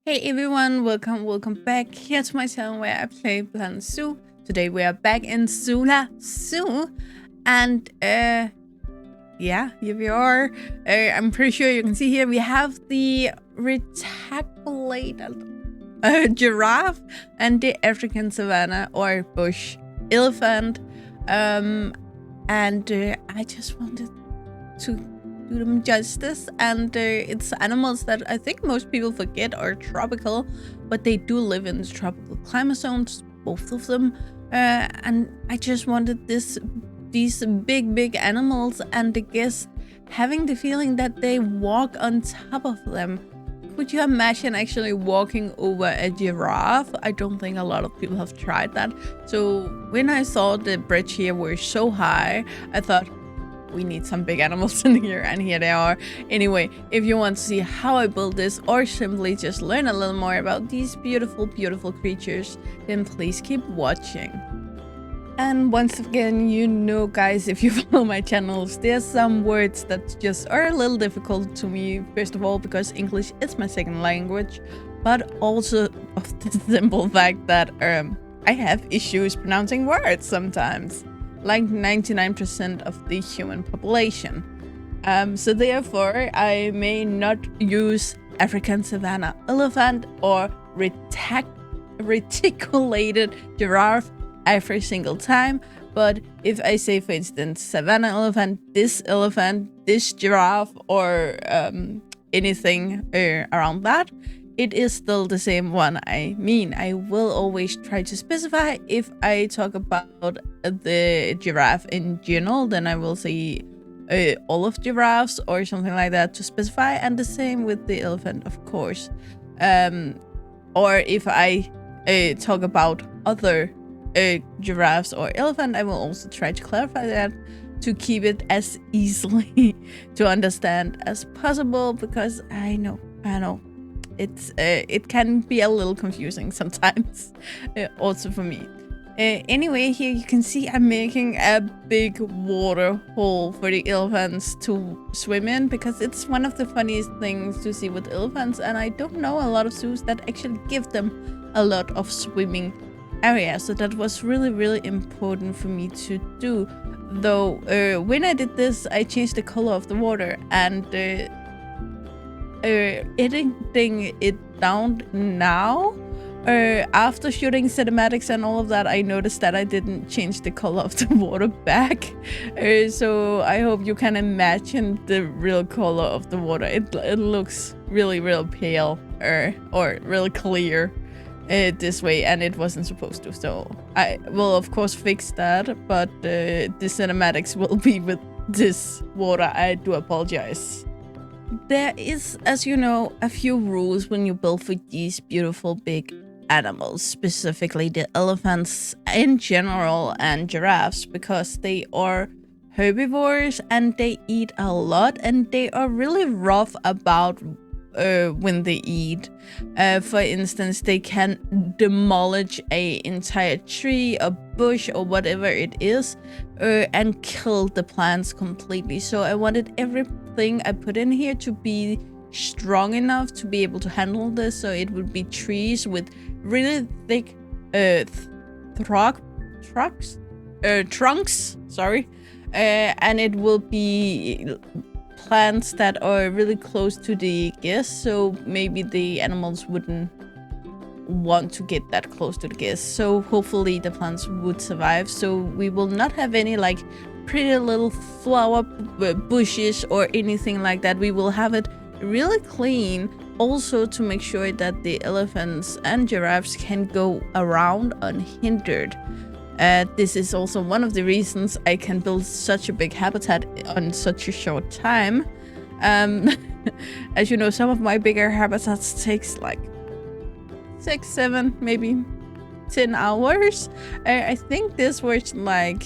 Hey everyone, welcome back here to my channel where I play Planet Zoo. Today we are back in Tzula Zoo, and yeah, here we are. I'm pretty sure you can see here we have the reticulated giraffe and the African savanna or bush elephant. And I just wanted to do them justice, and it's animals that I think most people forget are tropical, but they do live in the tropical climate zones, both of them. And I just wanted these big animals, and I guess having the feeling that they walk on top of them. Could you imagine actually walking over a giraffe? I don't think a lot of people have tried that. So when I saw the bridge here were so high, I thought, we need some big animals in here, and here they are. Anyway, if you want to see how I built this or simply just learn a little more about these beautiful creatures, then please keep watching. And once again, you know guys, if you follow my channels, there's some words that just are a little difficult to me. First of all, because English is my second language, but also of the simple fact that I have issues pronouncing words sometimes, like 99% of the human population. So therefore, I may not use African savanna elephant or reticulated giraffe every single time. But if I say, for instance, savanna elephant, this giraffe, or anything around that, it is still the same one I mean. I will always try to specify. If I talk about the giraffe in general, then I will say all of giraffes or something like that to specify, and the same with the elephant, of course. Or if I talk about other giraffes or elephant, I will also try to clarify that to keep it as easily to understand as possible, because I know it can be a little confusing sometimes, also for me. Anyway, here you can see I'm making a big water hole for the elephants to swim in, because it's one of the funniest things to see with elephants, and I don't know a lot of zoos that actually give them a lot of swimming area. So that was really important for me to do. Though when I did this, I changed the color of the water, and editing it down now, after shooting cinematics and all of that, I noticed that I didn't change the color of the water back. So I hope you can imagine the real color of the water. It looks really pale, or really clear this way, and it wasn't supposed to. So I will of course fix that, but the cinematics will be with this water. I do apologize. There is, as you know, a few rules when you build for these beautiful big animals, specifically the elephants in general and giraffes, because they are herbivores and they eat a lot, and they are really rough about when they eat. For instance, they can demolish an entire tree, a bush, or whatever it is, and kill the plants completely. So I wanted everything I put in here to be strong enough to be able to handle this. So it would be trees with really thick trunks, sorry, and it will be plants that are really close to the guests, so maybe the animals wouldn't want to get that close to the guests. So hopefully the plants would survive. So we will not have any like pretty little flower bushes or anything like that. We will have it really clean, also to make sure that the elephants and giraffes can go around unhindered. This is also one of the reasons I can build such a big habitat on such a short time. As you know, some of my bigger habitats takes like 6, 7, maybe 10 hours. I think this was like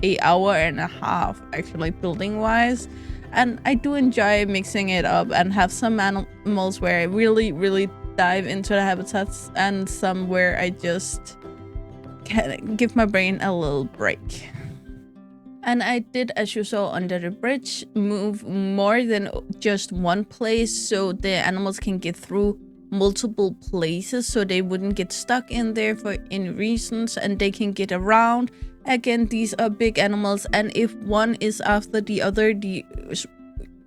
1.5 hours actually, building wise. And I do enjoy mixing it up and have some animals where I really dive into the habitats, and some where I just can give my brain a little break. And I did, as you saw under the bridge, move more than just one place, so the animals can get through multiple places so they wouldn't get stuck in there for any reasons, and they can get around. Again, these are big animals, and if one is after the other, the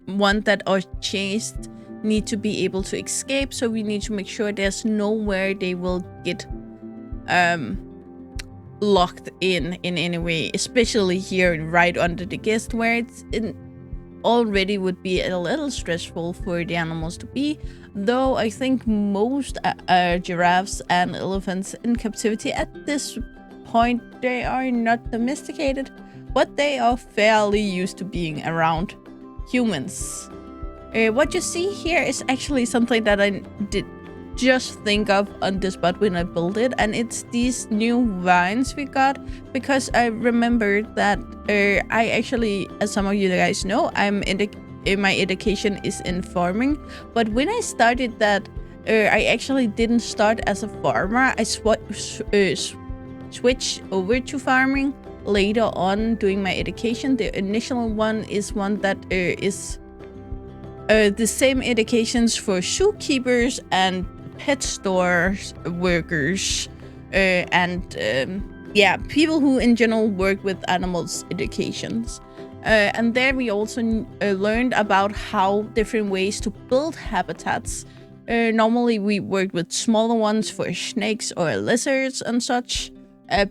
one that are chased need to be able to escape, so we need to make sure there's nowhere they will get locked in any way, especially here right under the guest, where it's already would be a little stressful for the animals to be, though I think most giraffes and elephants in captivity at this point, they are not domesticated, but they are fairly used to being around humans. What you see here is actually something that I did just think of on the spot when I built it, and it's these new vines we got, because I remembered that I actually, as some of you guys know, my education is in farming, but when I started that, I actually didn't start as a farmer. I switched over to farming later on doing my education. The initial one is one that is the same educations for zookeepers and pet stores workers, and people who in general work with animals educations. And there we also learned about how different ways to build habitats. Normally we worked with smaller ones for snakes or lizards and such,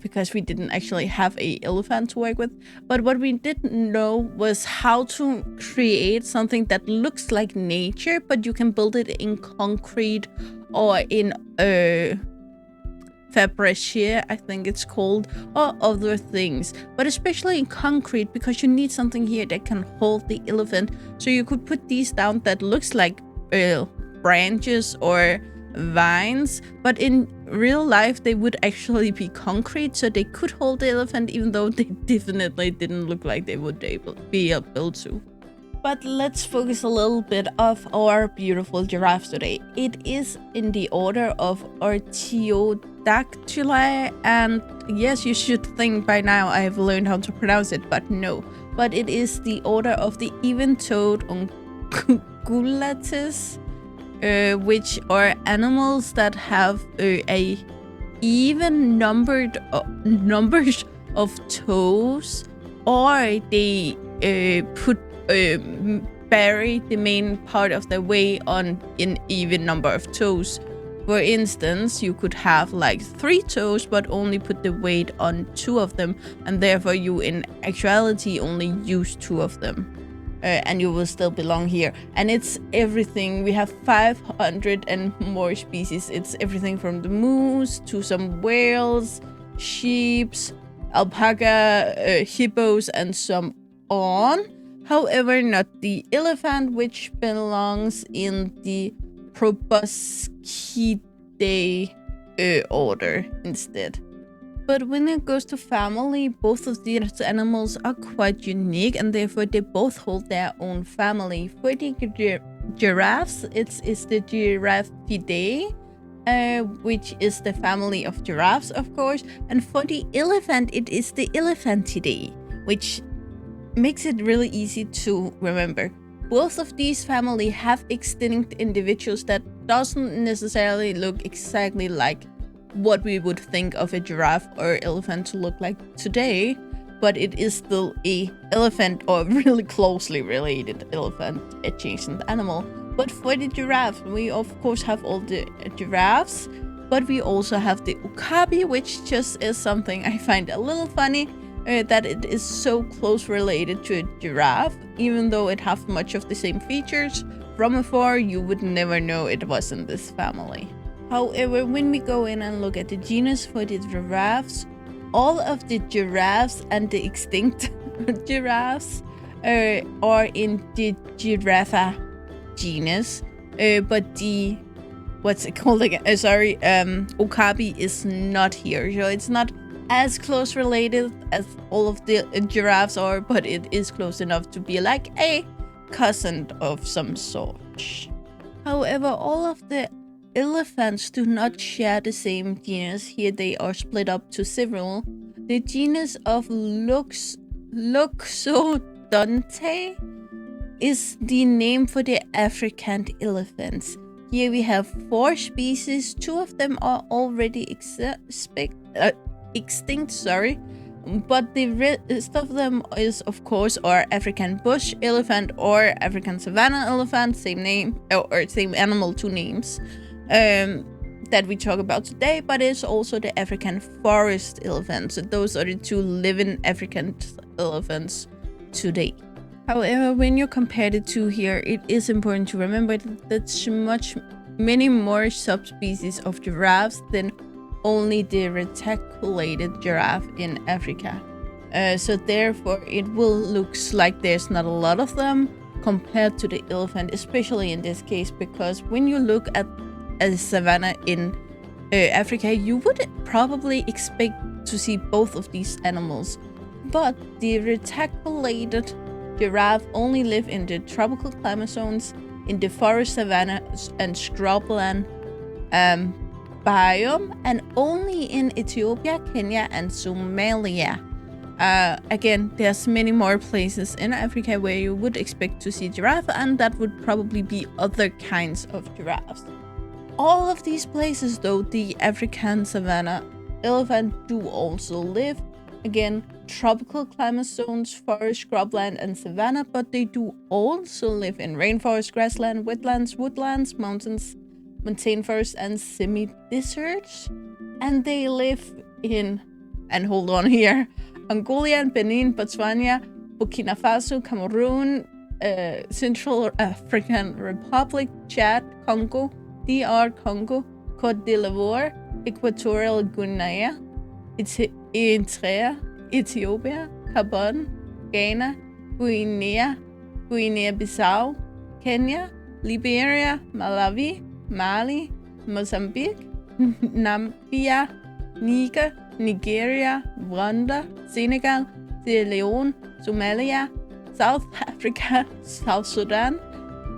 because we didn't actually have a elephant to work with. But what we didn't know was how to create something that looks like nature, but you can build it in concrete or in fabricated, I think it's called, or other things, but especially in concrete, because you need something here that can hold the elephant. So you could put these down that looks like branches or vines, but in real life they would actually be concrete, so they could hold the elephant, even though they definitely didn't look like they would be able to. But let's focus a little bit of our beautiful giraffes today. It is in the order of Artiodactyla, and yes, you should think by now I have learned how to pronounce it, but no. But it is the order of the even-toed ungulates, which are animals that have a even numbers of toes, or they bury the main part of the weight on an even number of toes. For instance, you could have like 3 toes, but only put the weight on 2 of them, and therefore you in actuality only use 2 of them. And you will still belong here. And it's everything. We have 500 and more species. It's everything from the moose to some whales, sheep, alpaca, hippos, and some on. However, not the elephant, which belongs in the Proboscidae order instead. But when it goes to family, both of these animals are quite unique, and therefore they both hold their own family. For the giraffes, it's the Giraffidae, which is the family of giraffes, of course. And for the elephant, it is the Elephantidae, which makes it really easy to remember. Both of these family have extinct individuals that doesn't necessarily look exactly like what we would think of a giraffe or elephant to look like today, but it is still a elephant, or really closely related elephant adjacent animal. But for the giraffe, we of course have all the giraffes, but we also have the okapi, which just is something I find a little funny, that it is so close related to a giraffe, even though it has much of the same features. From afar, you would never know it was in this family. However, when we go in and look at the genus for the giraffes, all of the giraffes and the extinct giraffes are in the Giraffa genus, but the okapi is not here, so it's not as close related as all of the giraffes are, but it is close enough to be like a cousin of some sort. However, all of the elephants do not share the same genus. Here they are split up to several. The genus of Loxodontae is the name for the African elephants. Here we have 4 species. 2 of them are already extinct, sorry. But the rest of them is, of course, our African bush elephant or African savanna elephant, same name, or same animal, 2 names, that we talk about today, but it's also the African forest elephant. So those are the 2 living African elephants today. However, when you compare the 2 here, it is important to remember that there's many more subspecies of giraffes than only the reticulated giraffe in Africa. So therefore, it will look like there's not a lot of them compared to the elephant, especially in this case, because when you look at a savanna in Africa, you would probably expect to see both of these animals. But the reticulated giraffe only live in the tropical climate zones, in the forest savanna and scrubland biome, and only in Ethiopia, Kenya, and Somalia. Again, there's many more places in Africa where you would expect to see giraffe, and that would probably be other kinds of giraffes. All of these places, though, the African savanna elephant do also live. Again, tropical climate zones, forest, scrubland, and savanna, but they do also live in rainforest, grassland, wetlands, woodlands, mountains, montane forests, and semi-deserts. And they live in, and hold on here, Angola, Benin, Botswana, Burkina Faso, Cameroon, Central African Republic, Chad, Congo, DR Congo, Côte d'Ivoire, Equatorial Guinea, Eritrea, Ethiopia, Gabon, Ghana, Guinea-Bissau, Kenya, Liberia, Malawi, Mali, Mozambique, Namibia, Niger, Nigeria, Rwanda, Senegal, Sierra Leone, Somalia, South Africa, South Sudan,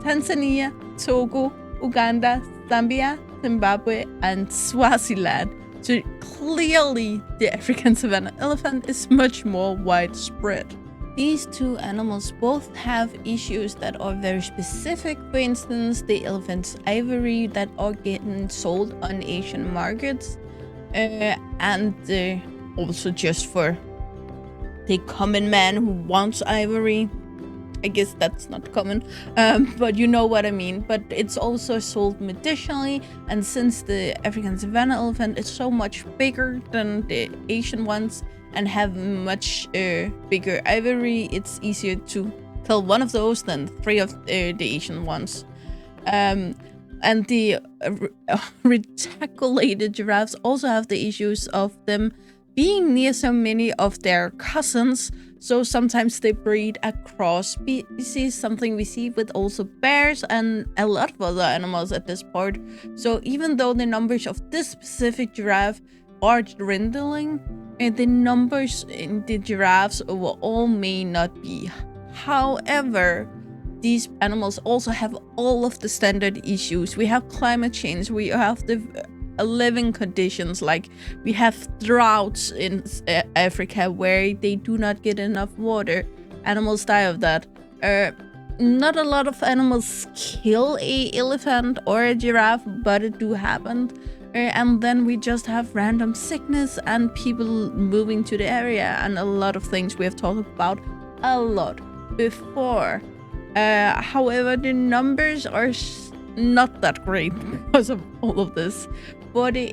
Tanzania, Togo, Uganda, Zambia, Zimbabwe, and Swaziland. So clearly, the African savanna elephant is much more widespread. These 2 animals both have issues that are very specific. For instance, the elephant's ivory that are getting sold on Asian markets, and also just for the common man who wants ivory. I guess that's not common, but you know what I mean. But it's also sold medicinally, and since the African savanna elephant is so much bigger than the Asian ones and have much bigger ivory, it's easier to kill one of those than 3 of the Asian ones. And the reticulated giraffes also have the issues of them being near so many of their cousins, so sometimes they breed across species, something we see with also bears and a lot of other animals at this point. So even though the numbers of this specific giraffe are dwindling, the numbers in the giraffes overall may not be. However, these animals also have all of the standard issues. We have climate change, we have the living conditions, like we have droughts in Africa where they do not get enough water. Animals die of that. Not a lot of animals kill a elephant or a giraffe, but it do happen. And then we just have random sickness and people moving to the area, and a lot of things we have talked about a lot before. However, the numbers are not that great because of all of this. For the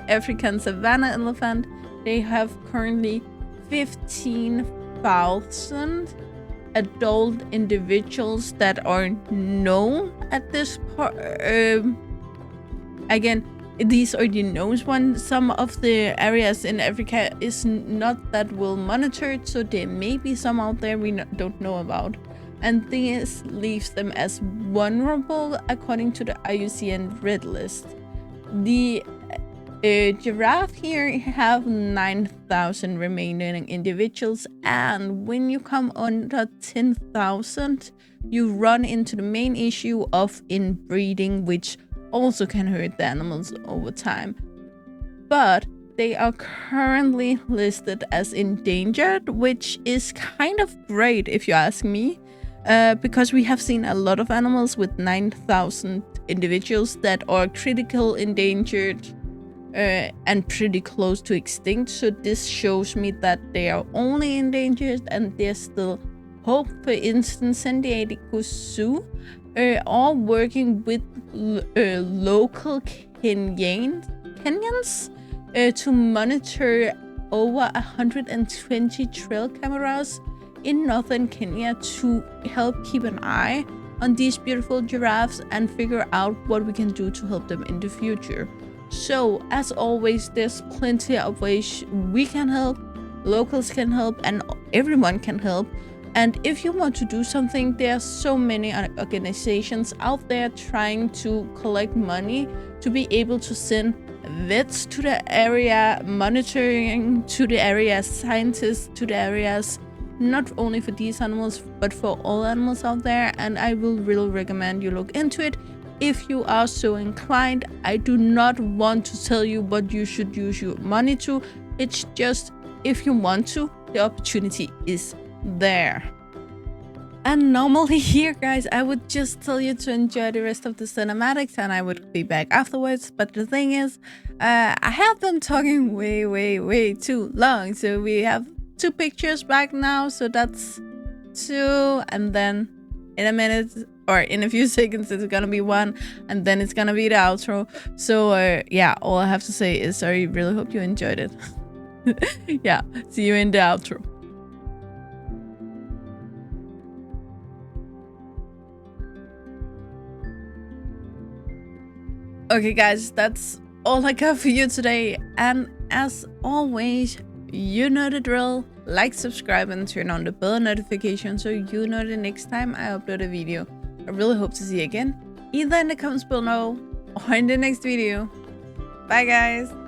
African savanna elephant, they have currently 15,000 adult individuals that are known at this part. Again, these are the known ones. Some of the areas in Africa is not that well monitored, so there may be some out there we don't know about. And this leaves them as vulnerable according to the IUCN Red List. The giraffe here have 9,000 remaining individuals, and when you come under 10,000, you run into the main issue of inbreeding, which also can hurt the animals over time. But they are currently listed as endangered, which is kind of great if you ask me. because we have seen a lot of animals with 9,000 individuals that are critical endangered and pretty close to extinct. So this shows me that they are only endangered and there's still hope. For instance, San Diego Zoo are working with local Kenyans to monitor over 120 trail cameras in northern Kenya to help keep an eye on these beautiful giraffes and figure out what we can do to help them in the future. So, as always, there's plenty of ways we can help, locals can help, and everyone can help. And if you want to do something, there are so many organizations out there trying to collect money to be able to send vets to the area, monitoring to the area, scientists to the areas, not only for these animals, but for all animals out there. And I will really recommend you look into it if you are so inclined. I do not want to tell you what you should use your money to. It's just, if you want to, the opportunity is there. And normally here, guys, I would just tell you to enjoy the rest of the cinematics and I would be back afterwards. But the thing is, I have been talking way too long. So we have 2 pictures back now. So that's 2. And then in a minute or in a few seconds, it's gonna be 1. And then it's gonna be the outro. So yeah, all I have to say is I really hope you enjoyed it. Yeah, see you in the outro. Okay, guys, that's all I got for you today. And as always, you know the drill. Like, subscribe, and turn on the bell notification so you know the next time I upload a video. I really hope to see you again, either in the comments below or in the next video. Bye, guys.